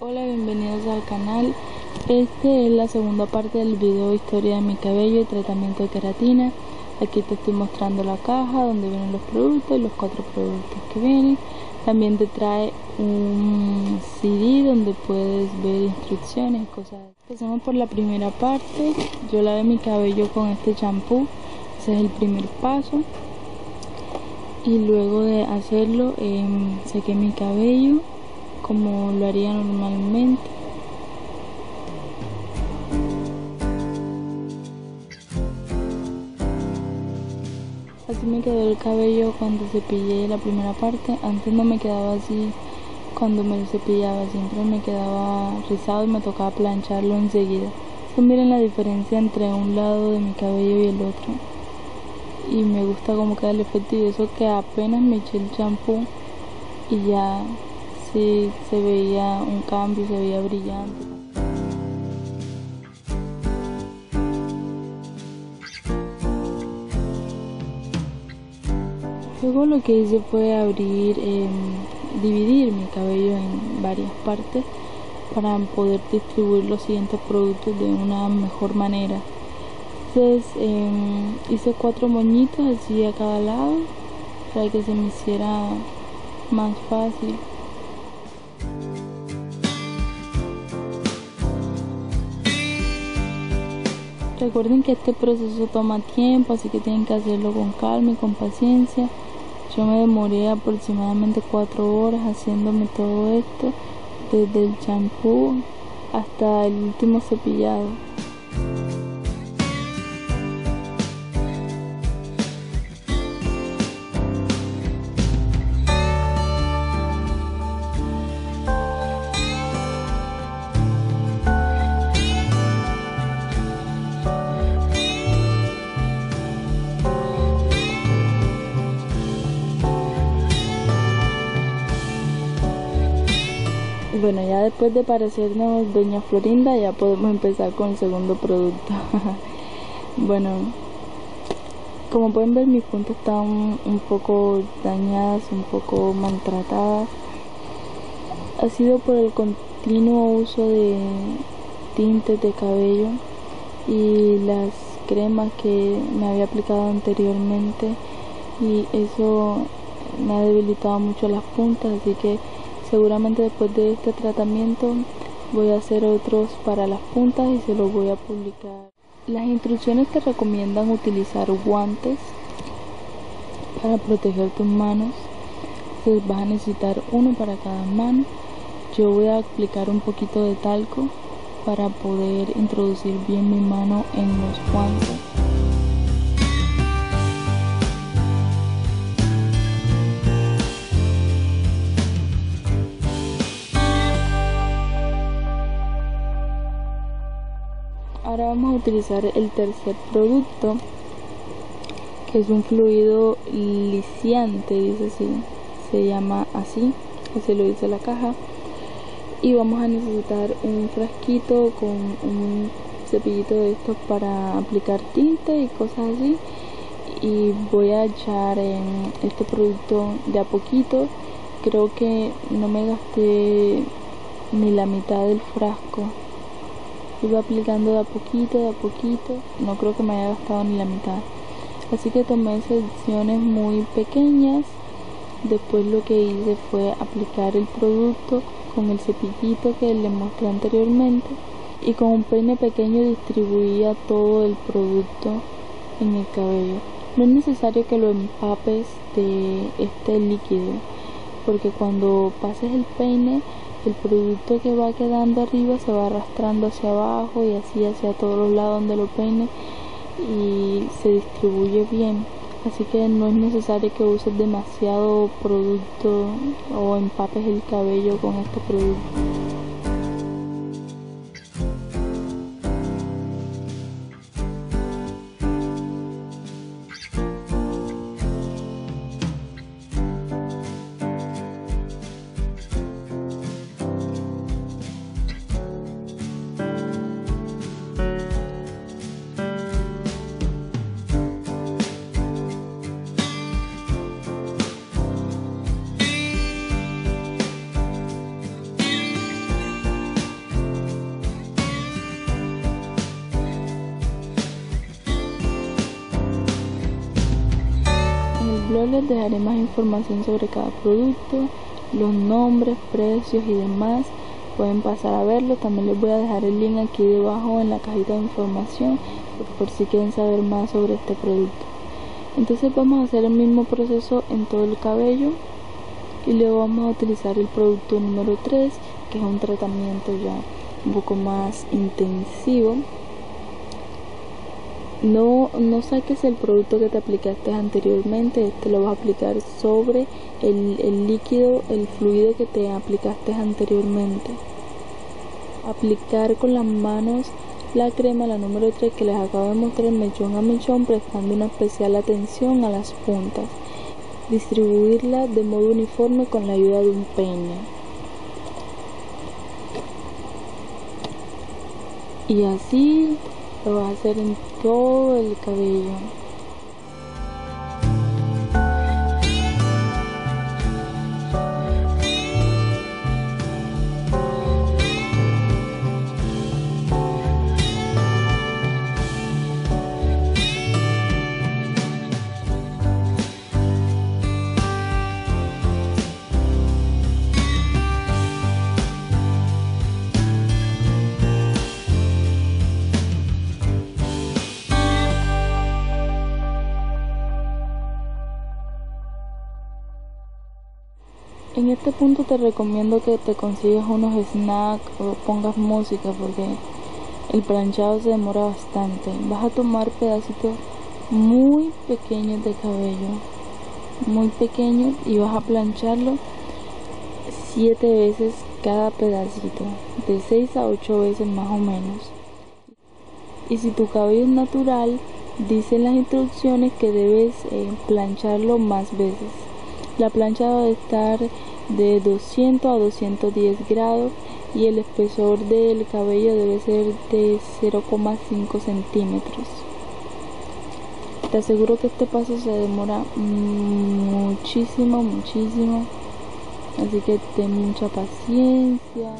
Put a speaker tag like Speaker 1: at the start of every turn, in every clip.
Speaker 1: Hola, bienvenidos al canal. Este es la segunda parte del video Historia de mi cabello y tratamiento de queratina. Aquí te estoy mostrando la caja donde vienen los productos y los 4 productos que vienen. También te trae un CD donde puedes ver instrucciones y cosas. Empezamos por la primera parte. Yo lavé mi cabello con este champú. Ese es el primer paso. Y luego de hacerlo sequé mi cabello como lo haría normalmente. Así me quedó el cabello cuando cepillé la primera parte. Antes no me quedaba así cuando me lo cepillaba, siempre me quedaba rizado y me tocaba plancharlo enseguida. Entonces miren la diferencia entre un lado de mi cabello y el otro. Y me gusta cómo queda el efecto, y eso que apenas me eché el champú y ya sí se veía un cambio, se veía brillante. Luego lo que hice fue dividir mi cabello en varias partes para poder distribuir los siguientes productos de una mejor manera. Entonces hice 4 moñitos así a cada lado para que se me hiciera más fácil. Recuerden que este proceso toma tiempo, así que tienen que hacerlo con calma y con paciencia. Yo me demoré aproximadamente 4 horas haciéndome todo esto, desde el champú hasta el último cepillado. Bueno, ya después de parecernos Doña Florinda, ya podemos empezar con el segundo producto. Bueno, como pueden ver, mis puntas están un poco dañadas, un poco maltratadas. Ha sido por el continuo uso de tintes de cabello y las cremas que me había aplicado anteriormente, y eso me ha debilitado mucho las puntas, así que seguramente después de este tratamiento voy a hacer otros para las puntas y se los voy a publicar. Las instrucciones te recomiendan utilizar guantes para proteger tus manos. Entonces vas a necesitar uno para cada mano. Yo voy a aplicar un poquito de talco para poder introducir bien mi mano en los guantes. Ahora vamos a utilizar el tercer producto, que es un fluido lisiante, dice así, se llama así, así lo dice la caja. Y vamos a necesitar un frasquito con un cepillito de estos para aplicar tinte y cosas así. Y voy a echar este producto de a poquito. Creo que no me gasté ni la mitad del frasco. Iba aplicando de a poquito, no creo que me haya gastado ni la mitad. Así que tomé secciones muy pequeñas. Después lo que hice fue aplicar el producto con el cepillito que les mostré anteriormente, y con un peine pequeño distribuía todo el producto en el cabello. No es necesario que lo empapes de este líquido, porque cuando pases el peine, el producto que va quedando arriba se va arrastrando hacia abajo y así hacia todos los lados donde lo peine, y se distribuye bien. Así que no es necesario que uses demasiado producto o empapes el cabello con este producto. posterior les dejaré más información sobre cada producto, los nombres, precios y demás. Pueden pasar a verlo. También les voy a dejar el link aquí debajo en la cajita de información por si quieren saber más sobre este producto. Entonces vamos a hacer el mismo proceso en todo el cabello y luego vamos a utilizar el producto número 3, que es un tratamiento ya un poco más intensivo. No saques el producto que te aplicaste anteriormente. Este lo vas a aplicar sobre el líquido, el fluido que te aplicaste anteriormente. Aplicar con las manos la crema, la número 3, que les acabo de mostrar, mechón a mechón, prestando una especial atención a las puntas. Distribuirla de modo uniforme con la ayuda de un peine. Y así lo vas a hacer en todo el cabello. En este punto te recomiendo que te consigas unos snacks o pongas música, porque el planchado se demora bastante. Vas a tomar pedacitos muy pequeños de cabello, muy pequeños, y vas a plancharlo 7 veces cada pedacito, de 6 a 8 veces más o menos. Y si tu cabello es natural, dicen las instrucciones que debes plancharlo más veces. La plancha debe estar de 200 a 210 grados y el espesor del cabello debe ser de 0,5 centímetros. Te aseguro que este paso se demora muchísimo, así que ten mucha paciencia.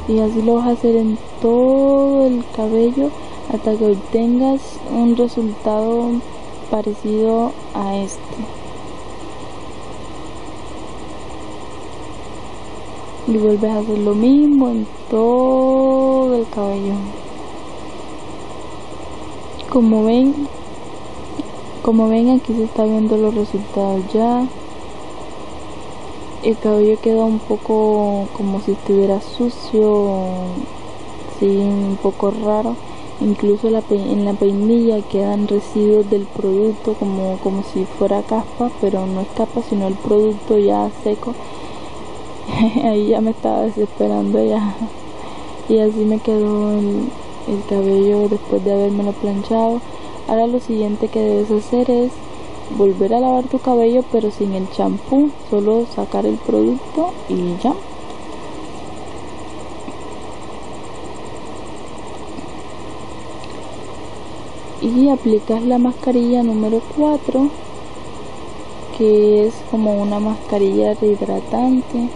Speaker 1: Y así lo vas a hacer en todo el cabello hasta que obtengas un resultado parecido a este. Y vuelves a hacer lo mismo en todo el cabello. Como ven, aquí se está viendo los resultados ya. El cabello queda un poco como si estuviera sucio, sí, un poco raro. Incluso en la peinilla quedan residuos del producto como si fuera caspa, pero no es caspa sino el producto ya seco. Ahí ya me estaba desesperando ya. Y así me quedó el cabello después de habérmelo planchado. Ahora lo siguiente que debes hacer es volver a lavar tu cabello, pero sin el champú, solo sacar el producto y ya. Y aplicas la mascarilla número 4, que es como una mascarilla rehidratante.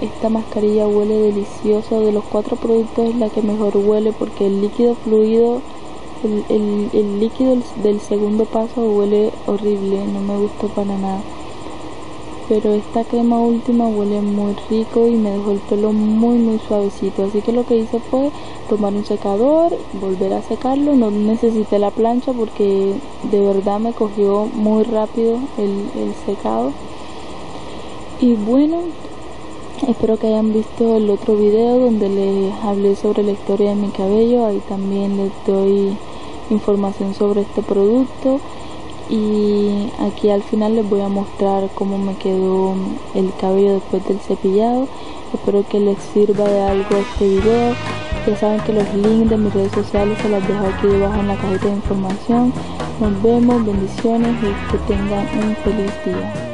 Speaker 1: Esta mascarilla huele delicioso. De los 4 productos es la que mejor huele, porque el líquido fluido, el líquido del segundo paso huele horrible, no me gustó para nada. Pero esta crema última huele muy rico y me dejó el pelo muy suavecito. Así que lo que hice fue tomar un secador, volver a secarlo. No necesité la plancha porque de verdad me cogió muy rápido el secado. Y bueno, espero que hayan visto el otro video donde les hablé sobre la historia de mi cabello. Ahí también les doy información sobre este producto. Y aquí al final les voy a mostrar cómo me quedó el cabello después del cepillado. Espero que les sirva de algo este video. Ya saben que los links de mis redes sociales se los dejo aquí debajo en la cajita de información. Nos vemos, bendiciones y que tengan un feliz día.